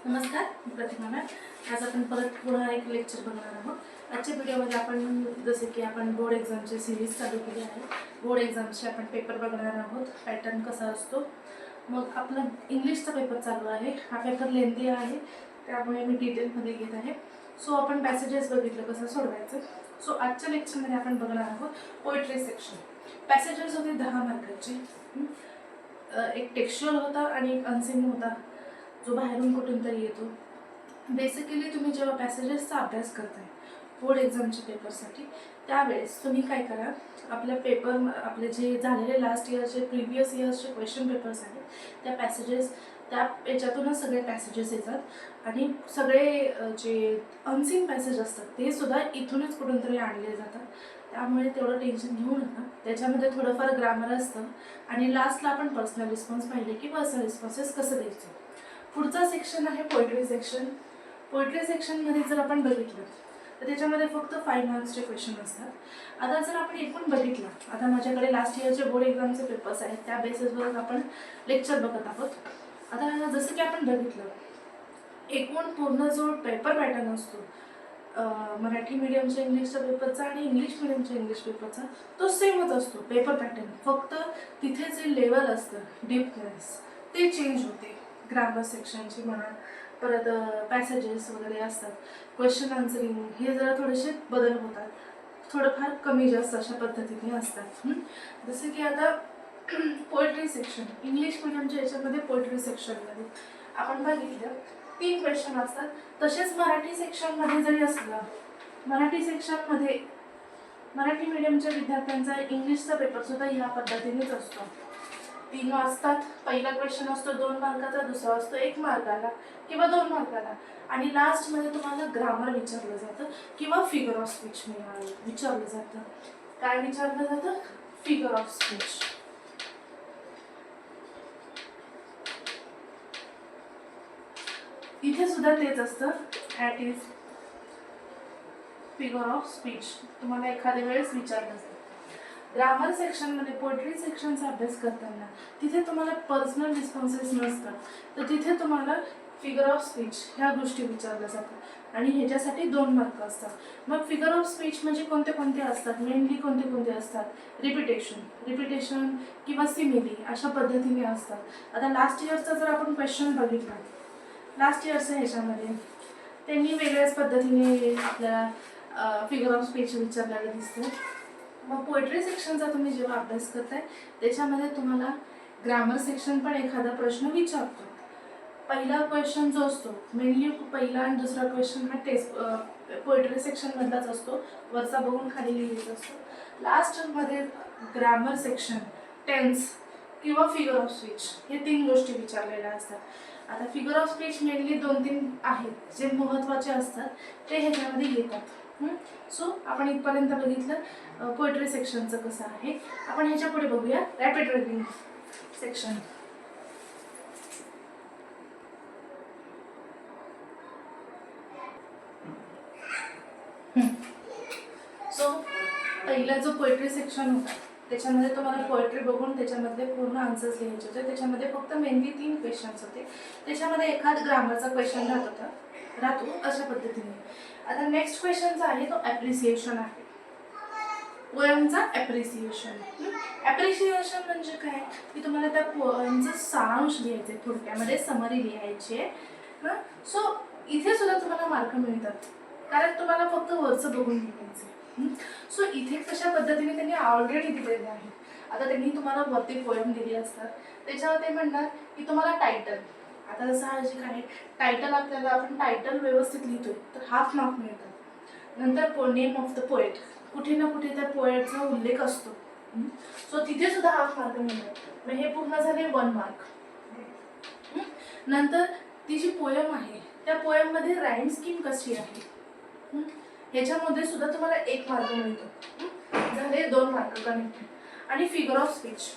नमस्कार, मी प्रतिमा मॅम. आज आपण परत पुन्हा एक लेक्चर बघणार आहोत. आजच्या व्हिडिओमध्ये आपण जसे की आपण बोर्ड एक्झामची सिरीज चालू केली आहे. बोर्ड एक्झामचे आपण पेपर बघणार आहोत, पॅटर्न कसा असतो. मग आपला इंग्लिशचा पेपर चालू आहे. हा पेपर लेंदी आहे, त्यामुळे मी डिटेलमध्ये घेत आहे. सो आपण पॅसेजेस बघितलं कसं सोडवायचं. सो आजच्या लेक्चरमध्ये आपण बघणार आहोत पोएट्री सेक्शन. पॅसेजेस होते 10 मार्काचे. एक टेक्स्चुअल होता आणि एक अनसिंग होता, जो बाहेरून कुठून तरी येतो. बेसिकली तुम्ही जेव्हा पॅसेजेसचा अभ्यास करताय बोर्ड एक्झामच्या पेपरसाठी, त्यावेळेस तुम्ही काय करा, आपल्या आपले जे झालेले लास्ट इयरचे प्रिव्हियस इयर्सचे क्वेश्चन पेपर्स आहेत, त्या पॅसेजेस त्या याच्यातूनच सगळे पॅसेजेस येतात आणि सगळे जे अनसीन पॅसेज असतात ते सुद्धा इथूनच कुठून तरी आणले जातात. त्यामुळे तेवढं टेन्शन घेऊ नका. त्याच्यामध्ये थोडंफार ग्रामर असतं आणि लास्टला आपण पर्सनल रिस्पॉन्स पाहिले की पर्सनल रिस्पॉन्सेस कसं द्यायचं. पुढचा सेक्शन आहे पोएट्री सेक्शन. पोएट्री सेक्शनमध्ये जर आपण बघितलं तर त्याच्यामध्ये फक्त 5 मार्क्सचे क्वेश्चन असतात. आता जर आपण एकूण बघितलं, आता माझ्याकडे लास्ट इयरचे बोर्ड एक्झामचे पेपर्स आहेत, त्या बेसिसवर आपण लेक्चर बघत आहोत. आता जसं की आपण बघितलं, एकूण पूर्ण जो पेपर पॅटर्न असतो मराठी मीडियमच्या इंग्लिशच्या पेपरचा आणि इंग्लिश मीडियमच्या इंग्लिश पेपरचा, तो सेमच असतो पेपर पॅटर्न. फक्त तिथे जे लेवल असतं डीपनेस ते चेंज होते. ग्रामर सेक्शनची म्हणा, परत पॅसेजेस वगैरे असतात, क्वेश्चन आन्सरिंग, हे जरा थोडेसे बदल होतात, थोडंफार कमी जास्त अशा पद्धतीने असतात. जसं की आता पोएट्री सेक्शन, इंग्लिश मिडियमच्या याच्यामध्ये पोएट्री सेक्शनमध्ये आपण बघितलं 3 क्वेश्चन असतात. तसेच मराठी सेक्शनमध्ये जरी असलं, मराठी सेक्शनमध्ये मराठी मीडियमच्या विद्यार्थ्यांचा इंग्लिशचा पेपरसुद्धा ह्या पद्धतीनेच असतो. 3 असतात. पहिला क्वेश्चन असतो 2 मार्काचा, दुसरा असतो 1 मार्काला किंवा 2 मार्काला, आणि लास्टमध्ये तुम्हाला ग्रामर विचारलं जातं किंवा फिगर ऑफ स्पीच विचारलं जातं. काय विचारलं जातं? Figure of speech. इथे सुद्धा तेच असतं, at is figure of speech तुम्हाला एखाद्या वेळेस विचारलं जातं. ग्रामर सेक्शनमध्ये पोएट्री सेक्शनचा अभ्यास करताना तिथे तुम्हाला पर्सनल रिस्पॉन्सेस नसतात, तर तिथे तुम्हाला फिगर ऑफ स्पीच ह्या गोष्टी विचारल्या जातात आणि ह्याच्यासाठी 2 मार्क असतात. मग फिगर ऑफ स्पीच म्हणजे कोणते कोणते असतात, मेनली कोणते कोणते असतात? रिपिटेशन किंवा सिमिली अशा पद्धतीने असतात. आता लास्ट इयरचा जर आपण क्वेश्चन बघितला, लास्ट इयरच्या ह्याच्यामध्ये त्यांनी वेगळ्याच पद्धतीने आपल्याला फिगर ऑफ स्पीच विचारलेलं दिसतं. मग पोएट्री सेक्शनचा तुम्ही जेव्हा अभ्यास करताय त्याच्यामध्ये तुम्हाला ग्रामर सेक्शन पण एखादा प्रश्न विचारतो. पहिला क्वेश्चन जो असतो, मेनली पहिला आणि दुसरा क्वेश्चन हा पोएट्री सेक्शनमधलाच असतो, वरचा बघून खाली लिहायचा असतो. लास्टमध्ये ग्रामर सेक्शन, टेन्स किंवा फिगर ऑफ स्पीच हे 3 गोष्टी विचारलेल्या असतात. आता फिगर ऑफ स्पीच मेनली 2-3 आहेत जे महत्त्वाचे असतात, ते ह्याच्यामध्ये येतात. सो आपण इथपर्यंत बघितलं पोएट्री सेक्शनचं कसं आहे. आपण ह्याच्या पुढे बघूया रॅपिड रीडिंग सेक्शन. सो पहिला जो पोएट्री सेक्शन होता त्याच्यामध्ये तुम्हाला पोएट्री बघून त्याच्यामधले पूर्ण आन्सर्स लिहायचे होते. त्याच्यामध्ये फक्त मेनली 3 क्वेश्चन्स होते. त्याच्यामध्ये एखाद ग्रामरचा क्वेश्चन राहतो अशा पद्धतीने. आता नेक्स्ट क्वेश्चनचा आहे तो ॲप्रिसिएशन आहे. पोएमचा ॲप्रिसिएशन. ॲप्रिसिएशन म्हणजे काय की तुम्हाला त्या पोएमचं सारांश लिहायचं आहे, थोडक्यामध्ये समरी लिहायची आहे. सो इथे सुद्धा तुम्हाला मार्क मिळतात, कारण तुम्हाला फक्त वरचं बघून लिहायचं. सो इथे कशा पद्धतीने त्यांनी ऑलरेडी दिलेले आहे. आता त्यांनी तुम्हाला वरती पोएम दिली असतात, त्याच्यावर ते म्हणणार की तुम्हाला टायटल. आता साहजिक आहे, टायटल आपल्याला आपण टायटल व्यवस्थित लिहितोय तर हाफ मार्क मिळतात. नंतर नेम ऑफ द पोएट, कुठे ना कुठे त्या पोएटचा उल्लेख असतो, सो तिथे सुद्धा हाफ मार्क मिळतात. मग हे पूर्ण झाले 1 मार्क. नंतर ती जी पोएम आहे त्या पोएममध्ये राईम स्कीम कशी आहे ह्याच्यामध्ये सुद्धा तुम्हाला 1 मार्क मिळतो. झाले 2 मार्क कनेक्टेड. आणि फिगर ऑफ स्पीच,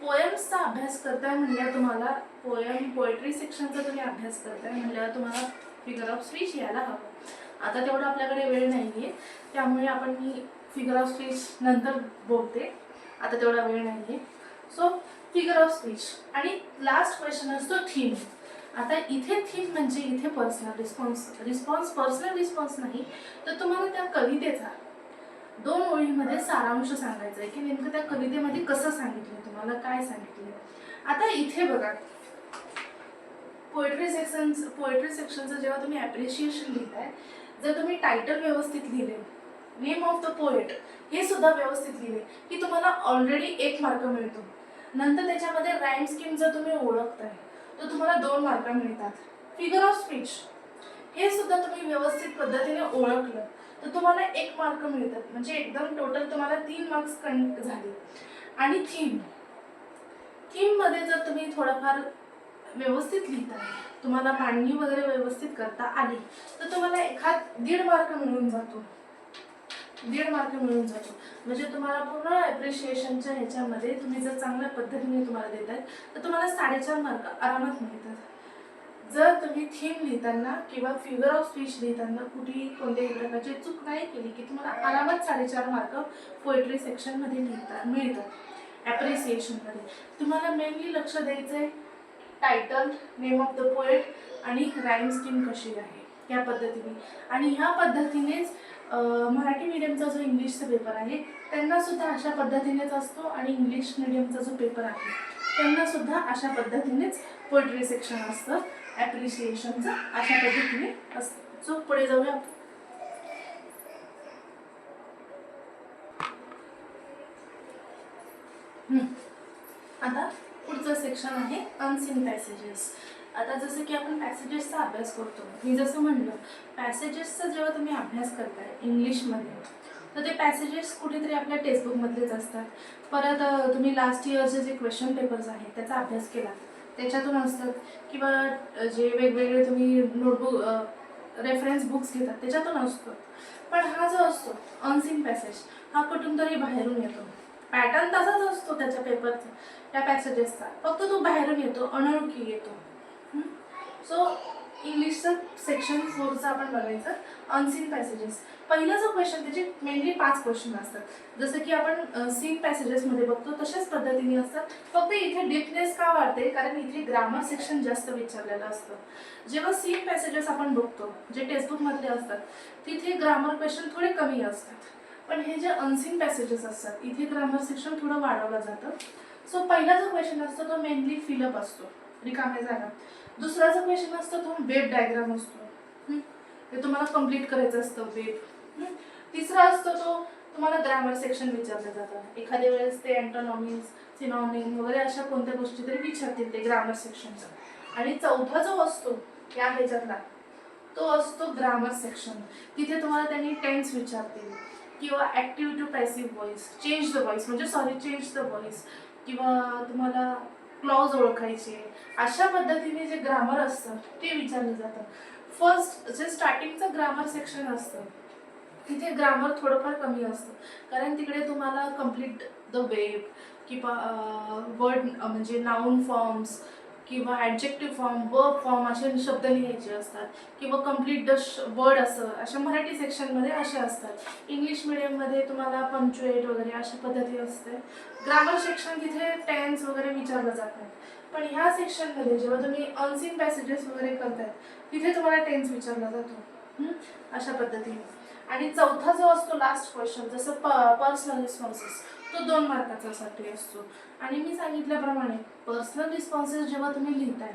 पोएम्सचा अभ्यास करताय म्हणल्यावर तुम्हाला पोएट्री सेक्शनचा तुम्ही अभ्यास करताय म्हणल्यावर तुम्हाला फिगर ऑफ स्पीच यायला हवं. आता तेवढं आपल्याकडे वेळ नाही आहे, त्यामुळे मी फिगर ऑफ स्पीच नंतर बोलते, आता तेवढा वेळ नाही आहे. सो फिगर ऑफ स्पीच आणि लास्ट क्वेश्चन असतो थीम. आता इथे थीम म्हणजे इथे पर्सनल रिस्पॉन्स पर्सनल रिस्पॉन्स नाही, तर तुम्हाला त्या कवितेचा 2 ओळीमध्ये सारांश सांगायचा आहे की नेमकं त्या कवितेमध्ये कसं सांगितलं, तुम्हाला काय सांगितलं. आता इथे बघा, पोएट्री सेक्शनचं जेव्हा तुम्ही ॲप्रिशिएशन लिहिताय, जर तुम्ही टायटल व्यवस्थित लिहिले, नेम ऑफ द पोएट हे सुद्धा व्यवस्थित लिहिले की तुम्हाला ऑलरेडी 1 मार्क मिळतो. नंतर त्याच्यामध्ये राईम स्कीम जर तुम्ही ओळखताय तर तुम्हाला 2 मार्क मिळतात. फिगर ऑफ स्पीच हे सुद्धा तुम्ही व्यवस्थित पद्धतीने ओळखलं तर तुम्हाला 1 मार्क मिळतात. म्हणजे एकदम टोटल तुम्हाला 3 मार्क्स झाले. आणि थीममध्ये जर तुम्ही थोडंफार व्यवस्थित लिहिताय, तुम्हाला मांडणी वगैरे व्यवस्थित करता आली तर तुम्हाला 1.5 मार्क मिळून जातो. 1.5 मार्क मिळून जातो. म्हणजे तुम्हाला पूर्ण ॲप्रिशिएशनच्या ह्याच्यामध्ये तुम्ही जर चांगल्या पद्धतीने तुम्हाला देताय तर तुम्हाला 4.5 मार्क आरामात मिळतात. जर तुम्ही थीम लिहिताना किंवा फिगर ऑफ स्पीच लिहिताना कुठेही कोणत्याही प्रकारची चूक नाही केली की तुम्हाला आरामात 4.5 मार्क पोएट्री सेक्शनमध्ये मिळतात. ॲप्रिसिएशनमध्ये तुम्हाला मेनली लक्ष द्यायचं आहे title, name of the poet आणि राईम स्कीम कशी आहे या पद्धतीने. आणि ह्या पद्धतीनेच मराठी मीडियमचा जो इंग्लिशचा पेपर आहे त्यांना सुद्धा अशा पद्धतीनेच असतो आणि इंग्लिश मीडियमचा जो पेपर आहे त्यांना सुद्धा अशा पद्धतीनेच पोएट्री सेक्शन असतं. ॲप्रिसिएशनचं अशा पद्धतीने असतं. सो पुढे जाऊया. आता पुढचं सेक्शन आहे अनसीन पॅसेजेस. आता जसं की आपण पॅसेजेसचा अभ्यास करतो, मी जसं म्हणलं पॅसेजेसचा जेव्हा तुम्ही अभ्यास करताय इंग्लिशमध्ये तर ते पॅसेजेस कुठेतरी आपल्या टेक्स्टबुकमधलेच असतात. परत तुम्ही लास्ट इयरचे जे क्वेश्चन पेपर्स आहेत त्याचा अभ्यास केला त्याच्यातून असतात, किंवा जे वेगवेगळे तुम्ही नोटबुक रेफरन्स बुक्स घेतात त्याच्यातून असतो. पण हा जो असतो अनसीन पॅसेज हा कुठून तरी बाहेरून येतो. पॅटर्न तसाच असतो त्याच्या पेपरचा, त्या पॅसेजेसचा, फक्त तो बाहेरून येतो, अनोळखी येतो. सो इंग्लिशचं सेक्शन 4चं आपण बघायचं अनसीन पॅसेजेस. पहिला जो क्वेश्चन त्याचे मेनली 5 क्वेश्चन असतात. जसं की आपण सीन पॅसेजेसमध्ये बघतो तशाच पद्धतीने असतात. फक्त इथे डीपनेस का वाढते, कारण इथे ग्रामर सेक्शन जास्त विचारलेलं असतं. जेव्हा सीन पॅसेजेस आपण बघतो जे टेक्स्टबुकमधले असतात तिथे ग्रामर क्वेश्चन थोडे कमी असतात. पण हे जे अनसीन पॅसेजेस असतात इथे ग्रामर सेक्शन थोडं वाढवलं जातं. सो पहिला जो क्वेश्चन असतो तो मेनली फिलअप असतो, रिकाम्या जागा. दुसरा जो क्वेश्चन असतो तो वेब डायग्राम असतो, ते तुम्हाला कंप्लीट करायचं असतं वेब. तिसरा असतो तो तुम्हाला ग्रामर सेक्शन विचारलं जातं. एखाद्या वेळेस ते अँटोनॉमीज, सिनॉनिम वगैरे अशा कोणत्या गोष्टी तरी विचारतील ते ग्रामर सेक्शनचा. आणि चौथा जो असतो या ह्याच्यातला तो असतो ग्रामर सेक्शन. तिथे तुम्हाला त्यांनी टेन्स विचारतील किंवा active to passive voice, change the voice, किंवा तुम्हाला क्लॉज ओळखायचे. अशा पद्धतीने जे ग्रामर असतं ते विचारलं जातं. फर्स्ट जे स्टार्टिंगचं ग्रामर सेक्शन असतं तिथे ग्रामर थोडंफार कमी असतं, कारण तिकडे तुम्हाला कम्प्लीट द वेब किंवा वर्ड म्हणजे नाऊन फॉर्म्स किंवा ॲडजेक्टिव्ह फॉर्म, वर्ब फॉर्म असे शब्द लिहायचे असतात, किंवा कम्प्लीट द वर्ड असं अशा मराठी सेक्शनमध्ये असे असतात. इंग्लिश मिडियममध्ये तुम्हाला पंक्च्युएट वगैरे अशा पद्धती असते. ग्रामर सेक्शन तिथे टेन्स वगैरे विचारलं जात नाही. पण ह्या सेक्शनमध्ये जेव्हा तुम्ही अनसीन पॅसेजेस वगैरे करताय तिथे तुम्हाला टेन्स विचारला जातो अशा पद्धतीने. आणि चौथा जो असतो लास्ट क्वेश्चन जसं पर्सनल रिस्पॉन्सेस तो 2 मार्काचा असतो. आणि मी सांगितल्याप्रमाणे पर्सनल रिस्पॉन्सेस जेव्हा तुम्ही लिहिताय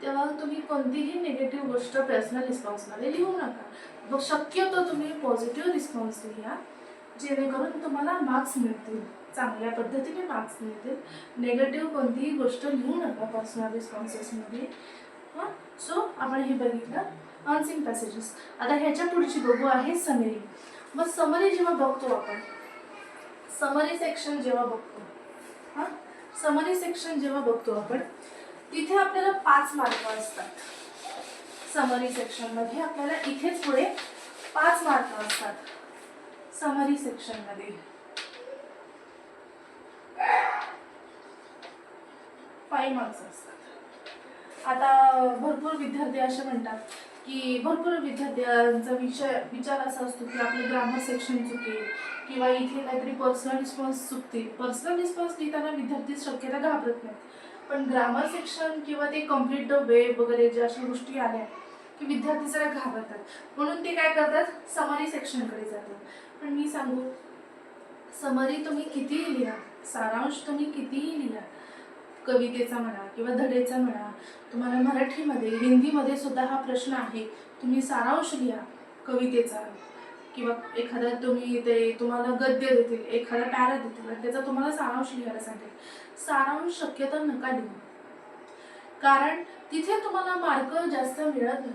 तेव्हा तुम्ही कोणतीही निगेटिव्ह गोष्ट पर्सनल रिस्पॉन्समध्ये लिहू नका. शक्यतो तुम्ही पॉझिटिव्ह रिस्पॉन्स लिहा, जेणेकरून तुम्हाला मार्क्स मिळतील, चांगल्या पद्धतीने मार्क्स मिळतील. निगेटिव्ह कोणतीही गोष्ट लिहू नका पर्सनल रिस्पॉन्सेसमध्ये. सो आपण हे बघितलं अनसीन पॅसेजेस. आता ह्याच्या पुढची बघू आहे समरी. मग समरी जेव्हा बघतो आपण, समरी सेक्शन जेव्हा बघतो आपण तिथे आपल्याला 5 मार्क असतात. समरी सेक्शनमध्ये आपल्याला इथेच पुढे 5 मार्क असतात. समरी सेक्शनमध्ये 5 मार्क्स असतात. आता भरपूर विद्यार्थी असे म्हणतात की भरपूर विद्यार्थ्यांचा विचार असा असतो की आपलं ग्रामर सेक्शन चुकेल किंवा इथे काहीतरी पर्सनल रिस्पॉन्स चुकतील. पर्सनल रिस्पॉन्स लिहिताना विद्यार्थी शक्यता घाबरत नाहीत, पण ग्रामर सेक्शन किंवा ते कम्प्लीट द वेब वगैरे ज्या अशा गोष्टी आल्या की विद्यार्थी जरा घाबरतात, म्हणून ते काय करतात, समरी सेक्शनकडे जातात. पण मी सांगू, समरी तुम्ही कितीही लिहा, सारांश तुम्ही कितीही लिहा, कवितेचा म्हणा किंवा धडेचा म्हणा, तुम्हाला मराठीमध्ये हिंदीमध्ये सुद्धा हा प्रश्न आहे, तुम्ही सारांश लिहा कवितेचा किंवा एखादा तुम्हाला गद्य देतील, एखादा पॅरा देतील आणि त्याचा तुम्हाला सारांश लिहायला सांगेल. सारांश शक्यतो नका लिहू, कारण तिथे तुम्हाला मार्क जास्त मिळत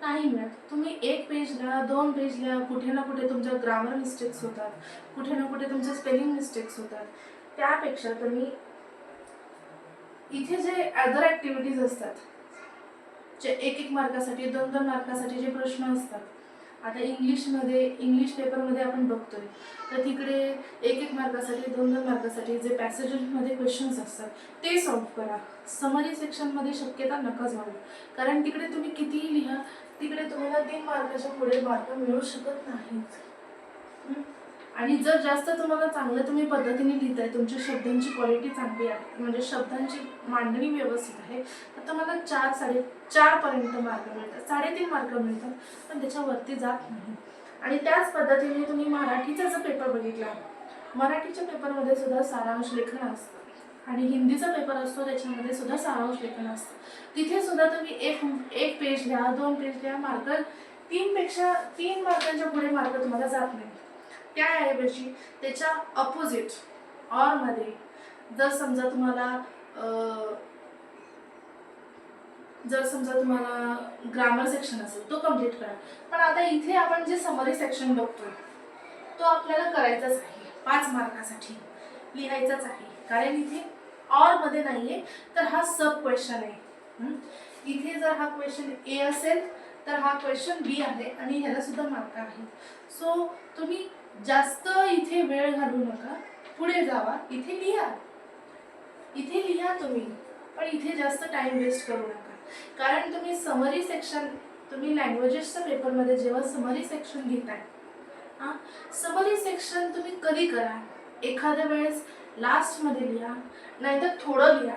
नाही मिळत. तुम्ही 1 पेज लिहा, 2 पेज लिहा, कुठे ना कुठे तुमच्या ग्रामर मिस्टेक्स होतात, कुठे ना कुठे तुमच्या स्पेलिंग मिस्टेक्स होतात. त्यापेक्षा तुम्ही इथे जे अदर ॲक्टिव्हिटीज असतात, जे 1-1 मार्कासाठी 2-2 मार्कासाठी जे प्रश्न असतात, आता इंग्लिश पेपरमध्ये आपण बघतोय तर तिकडे 1-1 मार्कासाठी 2-2 मार्कासाठी जे पॅसेजेसमध्ये क्वेश्चन्स असतात ते सॉल्व करा. समरी सेक्शनमध्ये शक्यता नका जाऊ, कारण तिकडे तुम्ही कितीही लिहा, तिकडे तुम्हाला 3 मार्काच्या पुढे मार्क मिळू शकत नाहीत. आणि जर जास्त तुम्हाला चांगलं तुम्ही पद्धतीने लिहिताय, तुमच्या शब्दांची क्वालिटी चांगली आहे, म्हणजे शब्दांची मांडणी व्यवस्थित आहे, तर तुम्हाला 4-4.5 पर्यंत मार्क मिळतात, 3.5 मार्क मिळतात, पण त्याच्यावरती जात नाही. आणि त्याच पद्धतीने तुम्ही मराठीचा जर पेपर बघितला, मराठीच्या पेपरमध्ये सुद्धा सारांश लेखन असतं आणि हिंदीचा पेपर असतो त्याच्यामध्ये सुद्धा सारांश लेखन असतं. तिथे सुद्धा तुम्ही एक पेज लिहा, 2 पेज लिहा, मार्क 3 मार्कांच्या पुढे मार्क तुम्हाला जात नाही. त्याऐवजी त्याच्या अपोजिट ऑरमध्ये जर समजा तुम्हाला ग्रामर सेक्शन असेल तो कम्प्लीट करा. पण आता इथे आपण जे समरी सेक्शन बघतोय तो आपल्याला करायचाच आहे, 5 मार्कासाठी लिहायचाच आहे, कारण इथे ऑरमध्ये नाहीये तर हा सब क्वेश्चन आहे. इथे जर हा क्वेश्चन ए असेल तर हा क्वेश्चन बी आहे आणि ह्याला सुद्धा मार्क आहे. सो तुम्ही जास्त इथे वेळ घालू नका, पुढे जावा, इथे लिहा तुम्ही, पण इथे जास्त टाइम वेस्ट करू नका. कारण तुम्ही लँग्वेजेसच्या पेपरमध्ये जेव्हा समरी सेक्शन घेताय, समरी सेक्शन तुम्ही कधी करा, एखाद्या वेळेस लास्टमध्ये लिहा, नाहीतर थोडं लिहा,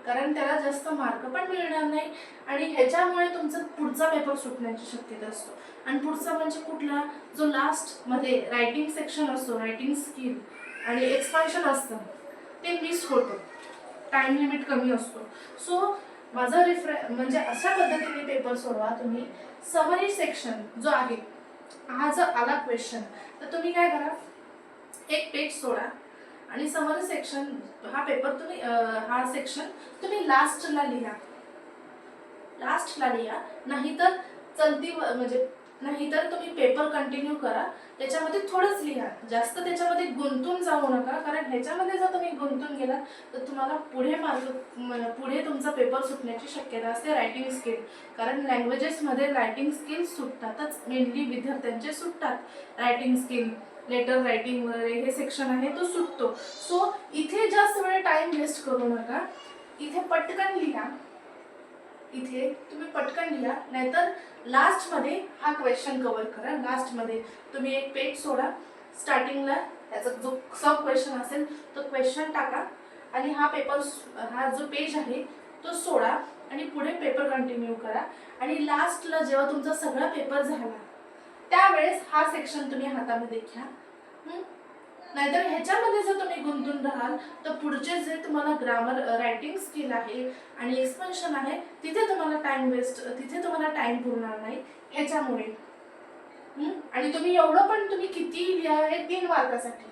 कारण त्याला जास्त मार्क पण मिळणार नाही आणि ह्याच्यामुळे तुमचा पुढचा पेपर सुटण्याची शक्यता असतो. आणि पुढचा म्हणजे कुठला, जो लास्टमध्ये रायटिंग सेक्शन असतो, रायटिंग स्किल आणि एक्सपान्शन असतं, ते मिस होतं, टाइम लिमिट कमी असतो. सो माझा म्हणजे अशा पद्धतीने पेपर सोडवा तुम्ही. समरी सेक्शन जो आहे, हा जर आला क्वेश्चन तर तुम्ही काय करा, 1 पेज सोडा आणि समरी सेक्शन हा सेक्शन तुम्ही लास्टला लिहा, नाहीतर तुम्ही पेपर कंटिन्यू करा, त्याच्यामध्ये थोडंच लिहा, जास्त त्याच्यामध्ये गुंतून जाऊ नका, कारण ह्याच्यामध्ये जर तुम्ही गुंतून गेला तर तुम्हाला पुढे तुमचा पेपर सुटण्याची शक्यता असते. रायटिंग स्किल, कारण लँग्वेजेसमध्ये रायटिंग स्किल सुटतातच, मेनली विद्यार्थ्यांचे सुटतात. रायटिंग स्किल, लेटर रायटिंग वगैरे हे सेक्शन आहे तो सुटतो. सो इथे जास्त वेळ टाइम वेस्ट करू नका, इथे तुम्ही पटकन लिहा, नाहीतर लास्टमध्ये हा क्वेश्चन कव्हर करा. लास्टमध्ये तुम्ही 1 पेज सोडा, स्टार्टिंगला त्याचा जो सब क्वेश्चन असेल तो क्वेश्चन टाका आणि हा जो पेज आहे तो सोडा आणि पुढे पेपर कंटिन्यू करा. आणि लास्टला जेव्हा तुमचा सगळा पेपर झाला त्यावेळेस हा सेक्शन तुम्ही हातामध्ये घ्या. नाहीतर ह्याच्यामध्ये जर तुम्ही गुंतून राहाल तर पुढचे जे तुम्हाला ग्रामर, रायटिंग स्किल आहे आणि एक्सपेन्शन आहे, तिथे तुम्हाला टाइम पुरणार नाही ह्याच्यामुळे. आणि तुम्ही किती लिहा, हे 3 मार्कासाठी,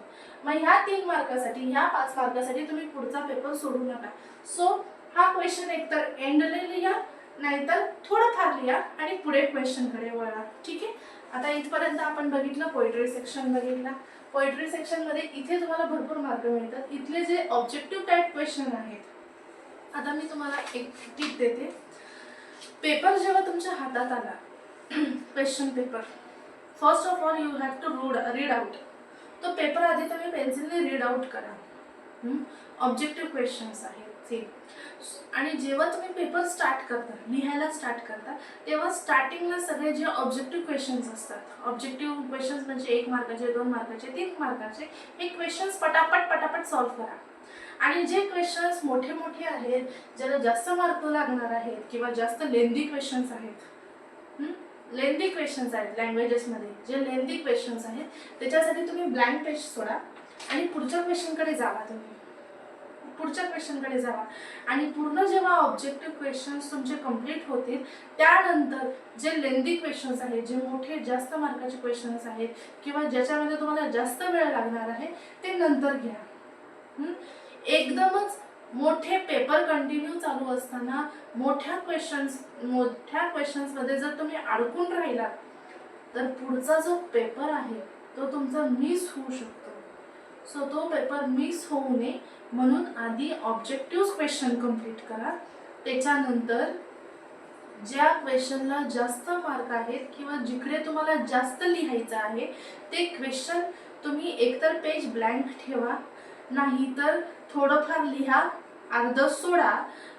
मग ह्या 3 मार्कासाठी, ह्या 5 मार्कासाठी तुम्ही पुढचा पेपर सोडू नका. सो हा क्वेश्चन एकतर एंडला लिहा, नाहीतर थोडंफार लिहा आणि पुढे क्वेश्चनकडे वळा. ठीक आहे. आता इथपर्यंत आपण बघितलं, पोएट्री सेक्शन बघितला. पोएट्री सेक्शनमध्ये इथे तुम्हाला भरपूर मार्क मिळतात. इथले जे ऑब्जेक्टिव्ह टाईप क्वेश्चन आहेत, आता मी तुम्हाला एक टिप देते. पेपर जेव्हा तुमच्या हातात आला, question paper, first of all you have to read out. तो पेपर आधी तुम्ही पेन्सिलने रीड आउट करा. ऑब्जेक्टिव्ह क्वेश्चन्स आहेत, सेम। आणि जेव्हा तुम्ही पेपर स्टार्ट करता, लिहायला स्टार्ट करता, तेव्हा स्टार्टिंगला सगळे जे ऑब्जेक्टिव्ह क्वेश्चन्स असतात, ऑब्जेक्टिव्ह क्वेश्चन्स म्हणजे 1 मार्काचे, 2 मार्काचे, 3 मार्काचे, हे क्वेश्चन्स पटापट सॉल्व्ह करा। आणि जे क्वेश्चन्स मोठे मोठे आहेत, ज्याला जास्त मार्क लागणार आहेत किंवा जास्त लेंदी क्वेश्चन्स आहेत, लेंदी क्वेश्चन्स आहेत लँग्वेजेसमध्ये, जे लेंदी क्वेश्चन्स आहेत त्याच्यासाठी तुम्ही ब्लँक पेज सोडा आणि पुढच्या क्वेश्चनकडे जावा। तुम्ही पुढच्या क्वेश्चनकडे जावा आणि पूर्ण जेव्हा ऑब्जेक्टिव्ह क्वेश्चन्स तुमचे कंप्लीट होतील, त्यानंतर जे लेंदी क्वेश्चन्स आहेत, जे मोठे जास्त मार्काचे क्वेश्चन्स आहेत किंवा ज्याच्यामध्ये तुम्हाला जास्त वेळ लागणार आहे, ते नंतर घ्या। एकदमच मोठे पेपर कंटिन्यू चालू असताना मोठ्या क्वेश्चन्समध्ये जर तुम्ही अडकून राहिला तर पुढचा जो पेपर आहे तो तुमचा मिस होऊ शकतो। सो तो पेपर मिस होऊ नये म्हणून आधी ऑब्जेक्टिव्ह क्वेश्चन कंप्लीट करा, त्याच्यानंतर ज्या क्वेश्चनला जास्त मार्क आहेत किंवा जिकडे तुम्हाला जास्त लिहायचं आहे ते क्वेश्चन तुम्ही एकतर पेज ब्लँक ठेवा, नाही तर थोडंफार लिहा, अर्धं सोडा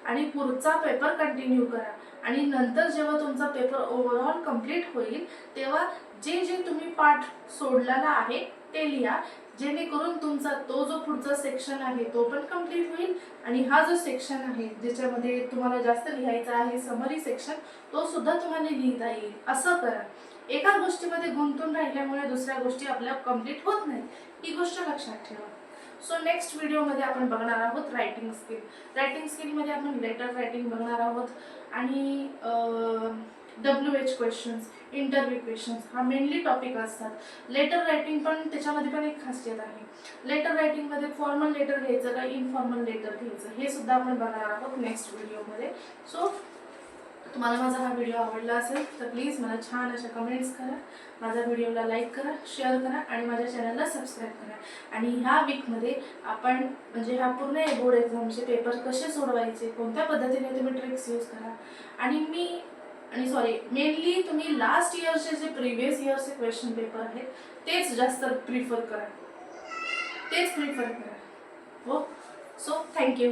आणि पुढचा पेपर कंटिन्यू करा। आणि नंतर जेव्हा तुमचा पेपर ओव्हरऑल कंप्लीट होईल तेव्हा जे जे तुम्ही पार्ट सोडलेला आहे ते लिहा, जेणेकरून तुमचा तो जो पुढचा सेक्शन आहे तो पण कंप्लीट होईल आणि हा जो सेक्शन आहे ज्याच्यामध्ये तुम्हाला जास्त लिहायचा आहे, समरी सेक्शन, तो सुद्धा तुम्हाला लिहिता येईल। असं करा। एका गोष्टीमध्ये गुंतून राहिल्यामुळे दुसऱ्या गोष्टी आपल्या कंप्लीट होत नाही, ही गोष्ट लक्षात ठेवा। सो नेक्स्ट व्हिडिओमध्ये आपण बघणार आहोत रायटिंग स्किल। रायटिंग स्किलमध्ये आपण लेटर रायटिंग बघणार आहोत आणि WH क्वेश्चन्स, इंटरव्ह्यू क्वेश्चन्स हा मेनली टॉपिक असतात। लेटर रायटिंग पण त्याच्यामध्ये पण एक खासियत आहे। लेटर रायटिंगमध्ये फॉर्मल लेटर घ्यायचं का इनफॉर्मल लेटर घ्यायचं हे सुद्धा आपण बघणार आहोत नेक्स्ट व्हिडिओमध्ये। सो तुम्हाला माझा हा व्हिडिओ आवडला असेल तर प्लीज मला छान अशा कमेंट्स करा, माझ्या व्हिडिओला लाईक करा, शेअर करा आणि माझ्या चॅनलला सबस्क्राईब करा। आणि ह्या वीकमध्ये आपण म्हणजे ह्या पूर्ण बोर्ड एक्झामचे पेपर कसे सोडवायचे, कोणत्या पद्धतीने तुम्ही ट्रिक्स यूज करा आणि मेनली तुम्ही लास्ट इयरचे जे प्रिव्हियस इयरचे क्वेश्चन पेपर आहेत तेच जास्त प्रिफर करा। हो, सो थँक्यू।